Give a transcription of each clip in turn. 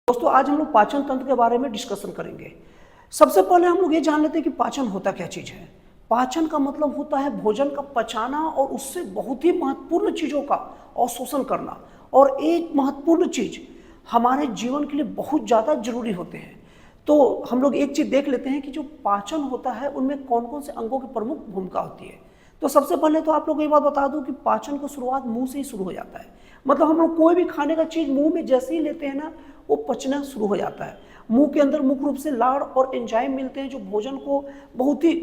दोस्तों आज हम लोग पाचन तंत्र के बारे में डिस्कशन करेंगे। सबसे पहले हम लोग ये जान लेते हैं कि पाचन होता क्या चीज़ है। पाचन का मतलब होता है भोजन का पचाना और उससे बहुत ही महत्वपूर्ण चीज़ों का अवशोषण करना। और एक महत्वपूर्ण चीज़ हमारे जीवन के लिए बहुत ज़्यादा जरूरी होते हैं। तो हम लोग एक चीज़ देख लेते हैं कि जो पाचन होता है उनमें कौन कौन से अंगों की प्रमुख भूमिका होती है। तो सबसे पहले तो आप लोग ये बात बता दूं कि पाचन की शुरुआत मुंह से ही शुरू हो जाता है। मतलब हम लोग कोई भी खाने का चीज़ मुंह में जैसे ही लेते हैं ना, वो पचना शुरू हो जाता है। मुंह के अंदर मुख्य रूप से लाड़ और एंजाइम मिलते हैं जो भोजन को बहुत ही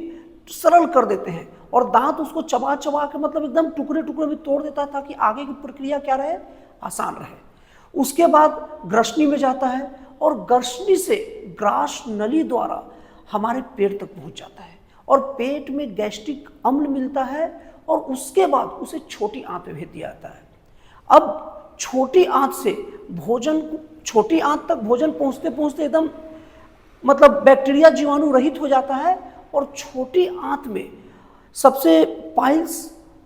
सरल कर देते हैं, और दांत उसको चबा चबा के मतलब एकदम टुकड़े टुकड़े में तोड़ देता है ताकि आगे की प्रक्रिया क्या रहे, आसान रहे। उसके बाद ग्रसनी में जाता है और ग्रसनी से ग्रास नली द्वारा हमारे पेट तक पहुंच जाता है और पेट में गैस्ट्रिक अम्ल मिलता है और उसके बाद उसे छोटी आंत में भेज दिया जाता है। अब छोटी आंत से भोजन, छोटी आंत तक भोजन पहुंचते पहुंचते एकदम मतलब बैक्टीरिया जीवाणु रहित हो जाता है और छोटी आंत में सबसे पाइल्स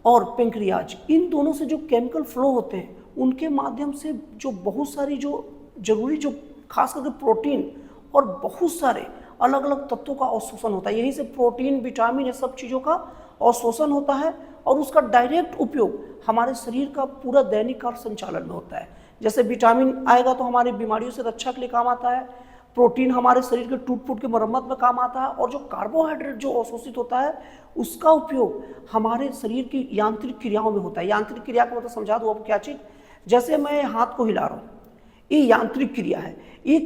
और पेंक्रियाज, इन दोनों से जो केमिकल फ्लो होते हैं उनके माध्यम से जो बहुत सारी जो जरूरी जो खास करके प्रोटीन और बहुत सारे अलग अलग तत्वों का अवशोषण होता है। यहीं से प्रोटीन, विटामिन, ये सब चीज़ों का अवशोषण होता है और उसका डायरेक्ट उपयोग हमारे शरीर का पूरा दैनिक कार्य संचालन में होता है। जैसे विटामिन आएगा तो हमारी बीमारियों से रक्षा के लिए काम आता है, प्रोटीन हमारे शरीर के टूट फूट की मरम्मत में काम आता है, और जो कार्बोहाइड्रेट जो अवशोषित होता है उसका उपयोग हमारे शरीर की यांत्रिक क्रियाओं में होता है। यांत्रिक क्रिया का मतलब समझा दूँ आपको क्या चीज़, जैसे मैं हाथ को हिला रहा हूँ, ये यांत्रिक क्रिया है, ये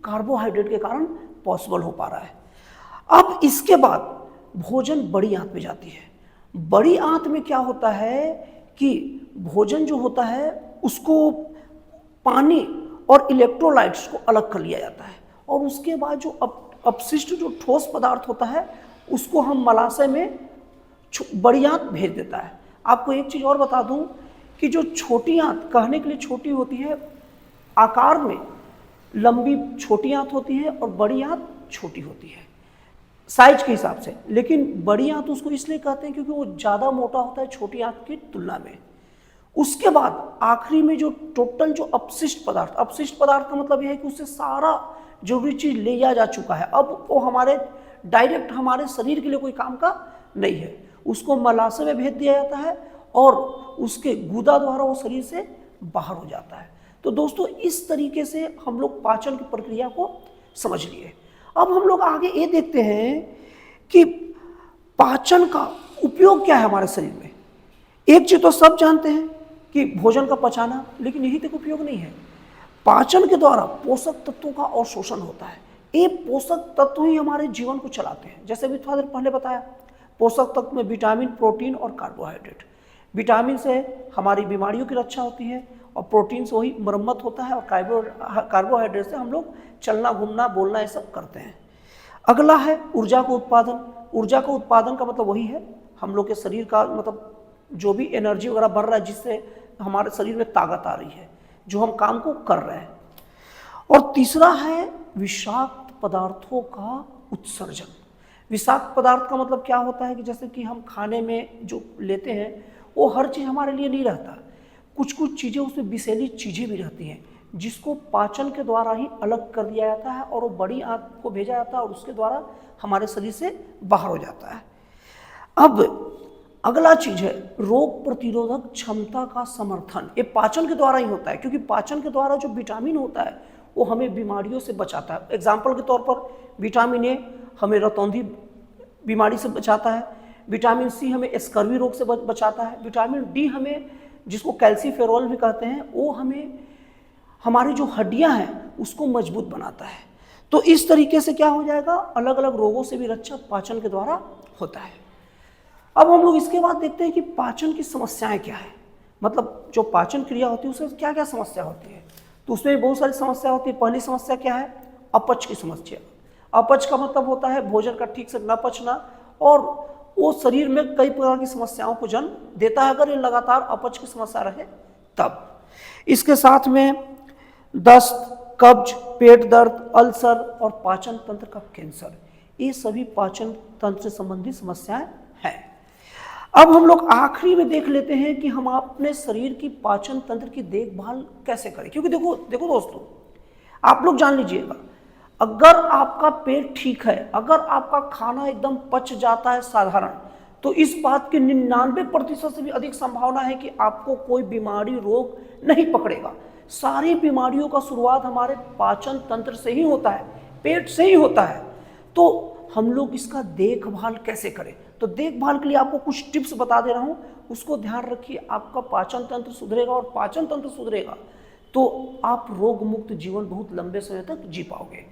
कार्बोहाइड्रेट के कारण पॉसिबल हो पा रहा है। अब इसके बाद भोजन बड़ी आंत में जाती है। बड़ी आंत में क्या होता है कि भोजन जो होता है उसको पानी और इलेक्ट्रोलाइट्स को अलग कर लिया जाता है और उसके बाद जो अपशिष्ट जो ठोस पदार्थ होता है उसको हम मलाशय में बड़ी आंत भेज देता है। आपको एक चीज़ और बता दूं कि जो छोटी आंत कहने के लिए छोटी होती है, आकार में लंबी छोटी आंत होती है और बड़ी आंत छोटी होती है साइज के हिसाब से, लेकिन बड़ी आंत उसको इसलिए कहते हैं क्योंकि वो ज़्यादा मोटा होता है छोटी आंत की तुलना में। उसके बाद आखिरी में जो टोटल जो अपशिष्ट पदार्थ का मतलब यह है कि उससे सारा जरूरी चीज़ ले जा चुका है, अब वो हमारे डायरेक्ट हमारे शरीर के लिए कोई काम का नहीं है, उसको मलाशय में भेज दिया जाता है और उसके गुदा द्वारा वो शरीर से बाहर हो जाता है। तो दोस्तों इस तरीके से हम लोग पाचन की प्रक्रिया को समझ लिए। अब हम लोग आगे ये देखते हैं कि पाचन का उपयोग क्या है हमारे शरीर में। एक चीज तो सब जानते हैं कि भोजन का पचाना, लेकिन यही तक उपयोग नहीं है। पाचन के द्वारा पोषक तत्वों का अवशोषण होता है। ये पोषक तत्व ही हमारे जीवन को चलाते हैं। जैसे भी थोड़ा देर पहले बताया, पोषक तत्व में विटामिन, प्रोटीन और कार्बोहाइड्रेट। विटामिन से हमारी बीमारियों की रक्षा होती है और प्रोटीन से वही मरम्मत होता है और कार्बोहाइड्रेट से हम लोग चलना, घूमना, बोलना ये सब करते हैं। अगला है ऊर्जा का उत्पादन। ऊर्जा का उत्पादन का मतलब वही है हम लोग के शरीर का मतलब जो भी एनर्जी वगैरह बढ़ रहा है जिससे हमारे शरीर में ताकत आ रही है, जो हम काम को कर रहे हैं। और तीसरा है विषाक्त पदार्थों का उत्सर्जन। विषाक्त पदार्थ का मतलब क्या होता है कि जैसे कि हम खाने में जो लेते हैं वो हर चीज़ हमारे लिए नहीं रहता, कुछ कुछ चीज़ें उसमें विषैली चीज़ें भी रहती हैं जिसको पाचन के द्वारा ही अलग कर दिया जाता है और वो बड़ी आंत को भेजा जाता है और उसके द्वारा हमारे शरीर से बाहर हो जाता है। अब अगला चीज़ है रोग प्रतिरोधक क्षमता का समर्थन। ये पाचन के द्वारा ही होता है क्योंकि पाचन के द्वारा जो विटामिन होता है वो हमें बीमारियों से बचाता है। एग्जाम्पल के तौर पर विटामिन ए हमें रतौंधी बीमारी से बचाता है, विटामिन सी हमें स्कर्वी रोग से बचाता है, विटामिन डी हमें, जिसको कैल्सीफेरॉल भी कहते हैं, वो हमें हमारी जो हड्डियां हैं उसको मजबूत बनाता है। तो इस तरीके से क्या हो जाएगा, अलग अलग रोगों से भी रक्षा पाचन के द्वारा होता है। अब हम लोग इसके बाद देखते हैं कि पाचन की समस्याएं क्या है, मतलब जो पाचन क्रिया होती है उसमें क्या क्या समस्या होती है। तो उसमें बहुत सारी समस्या होती है। पहली समस्या क्या है, अपच की समस्या। अपच का मतलब होता है भोजन का ठीक से न पचना और वो शरीर में कई प्रकार की समस्याओं को जन्म देता है अगर ये लगातार अपच की समस्या रहे तब। इसके साथ में दस्त, कब्ज, पेट दर्द, अल्सर और पाचन तंत्र का कैंसर, ये सभी पाचन तंत्र से संबंधित समस्याएं हैं। अब हम लोग आखिरी में देख लेते हैं कि हम अपने शरीर की पाचन तंत्र की देखभाल कैसे करें। क्योंकि देखो दोस्तों, आप लोग जान लीजिएगा, अगर आपका पेट ठीक है, अगर आपका खाना एकदम पच जाता है साधारण, तो इस बात की 99% से भी अधिक संभावना है कि आपको कोई बीमारी, रोग नहीं पकड़ेगा। सारी बीमारियों का शुरुआत हमारे पाचन तंत्र से ही होता है, पेट से ही होता है। तो हम लोग इसका देखभाल कैसे करें? तो देखभाल के लिए आपको कुछ टिप्स बता दे रहा हूं, उसको ध्यान रखिए। आपका पाचन तंत्र सुधरेगा, और पाचन तंत्र सुधरेगा तो आप रोग मुक्त जीवन बहुत लंबे समय तक जी पाओगे।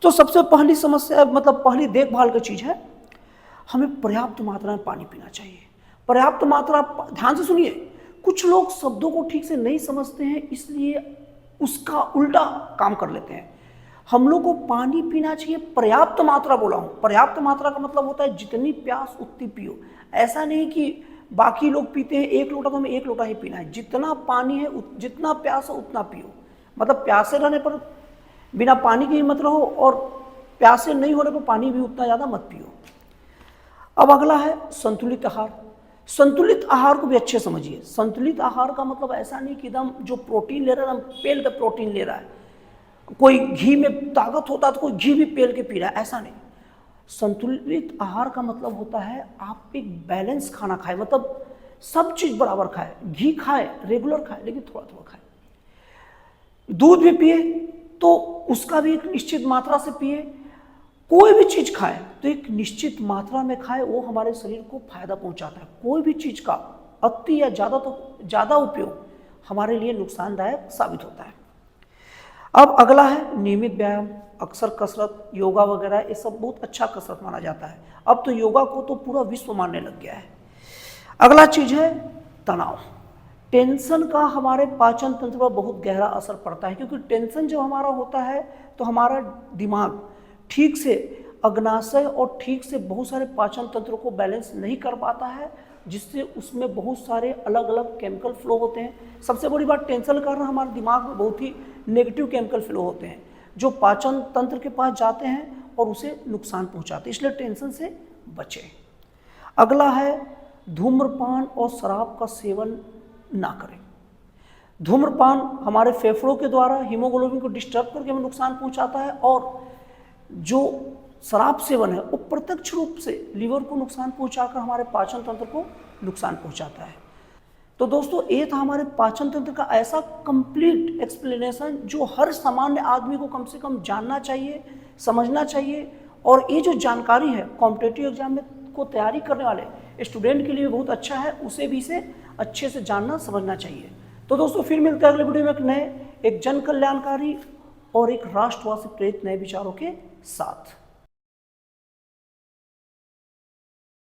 तो सबसे पहली समस्या, मतलब पहली देखभाल की चीज है, हमें पर्याप्त मात्रा में पानी पीना चाहिए। पर्याप्त मात्रा, ध्यान से सुनिए, कुछ लोग शब्दों को ठीक से नहीं समझते हैं, इसलिए उसका उल्टा काम कर लेते हैं। हम लोग को पानी पीना चाहिए, पर्याप्त मात्रा बोला हूं। पर्याप्त मात्रा का मतलब होता है जितनी प्यास उतनी पियो। ऐसा नहीं कि बाकी लोग पीते हैं 1 लोटा तो हमें 1 लोटा ही पीना है। जितना पानी है, जितना प्यास है उतना पियो। मतलब प्यासे रहने पर बिना पानी के ही मत रहो, और प्यासे नहीं होने पर पानी भी उतना ज़्यादा मत पियो। अब अगला है संतुलित आहार। संतुलित आहार को भी अच्छे समझिए। संतुलित आहार का मतलब ऐसा नहीं कि एकदम जो प्रोटीन ले रहा है एकदम पेल के प्रोटीन ले रहा है, कोई घी में ताकत होता है तो कोई घी भी पेल के पी रहा है, ऐसा नहीं। संतुलित आहार का मतलब होता है आप एक बैलेंस खाना खाएं, मतलब सब चीज बराबर खाएं। घी खाएं, रेगुलर खाएं, लेकिन थोड़ा थोड़ा खाएं। दूध भी पिए तो उसका भी एक निश्चित मात्रा से पिए। कोई भी चीज खाएं तो एक निश्चित मात्रा में खाएं, वो हमारे शरीर को फायदा पहुंचाता है। कोई भी चीज का अति या ज्यादा उपयोग हमारे लिए नुकसानदायक साबित होता है। अब अगला है नियमित व्यायाम, अक्सर कसरत, योगा वगैरह, ये सब बहुत अच्छा कसरत माना जाता है। अब तो योगा को तो पूरा विश्व मानने लग गया है। अगला चीज है तनाव। टेंशन का हमारे पाचन तंत्र पर बहुत गहरा असर पड़ता है, क्योंकि टेंशन जब हमारा होता है तो हमारा दिमाग ठीक से अग्नाशय और ठीक से बहुत सारे पाचन तंत्रों को बैलेंस नहीं कर पाता है, जिससे उसमें बहुत सारे अलग अलग केमिकल फ्लो होते हैं। सबसे बड़ी बात, टेंशन के कारण हमारे दिमाग में बहुत ही नेगेटिव केमिकल फ्लो होते हैं, जो पाचन तंत्र के पास जाते हैं और उसे नुकसान पहुंचाते हैं। इसलिए टेंशन से बचें। अगला है धूम्रपान और शराब का सेवन ना करें। धूम्रपान हमारे फेफड़ों के द्वारा हीमोग्लोबिन को डिस्टर्ब करके हमें नुकसान पहुंचाता है, और जो शराब सेवन है वो प्रत्यक्ष रूप से लीवर को नुकसान पहुंचाकर हमारे पाचन तंत्र को नुकसान पहुंचाता है। तो दोस्तों, ये था हमारे पाचन तंत्र का ऐसा कंप्लीट एक्सप्लेनेशन जो हर सामान्य आदमी को कम से कम जानना चाहिए, समझना चाहिए। और ये जो जानकारी है कॉम्पिटिटिव एग्जाम में को तैयारी करने वाले स्टूडेंट के लिए बहुत अच्छा है, उसे भी इसे अच्छे से जानना समझना चाहिए। तो दोस्तों, फिर मिलते हैं अगले वीडियो में एक जन कल्याणकारी और एक राष्ट्रवाद से प्रेरित नए विचारों के साथ।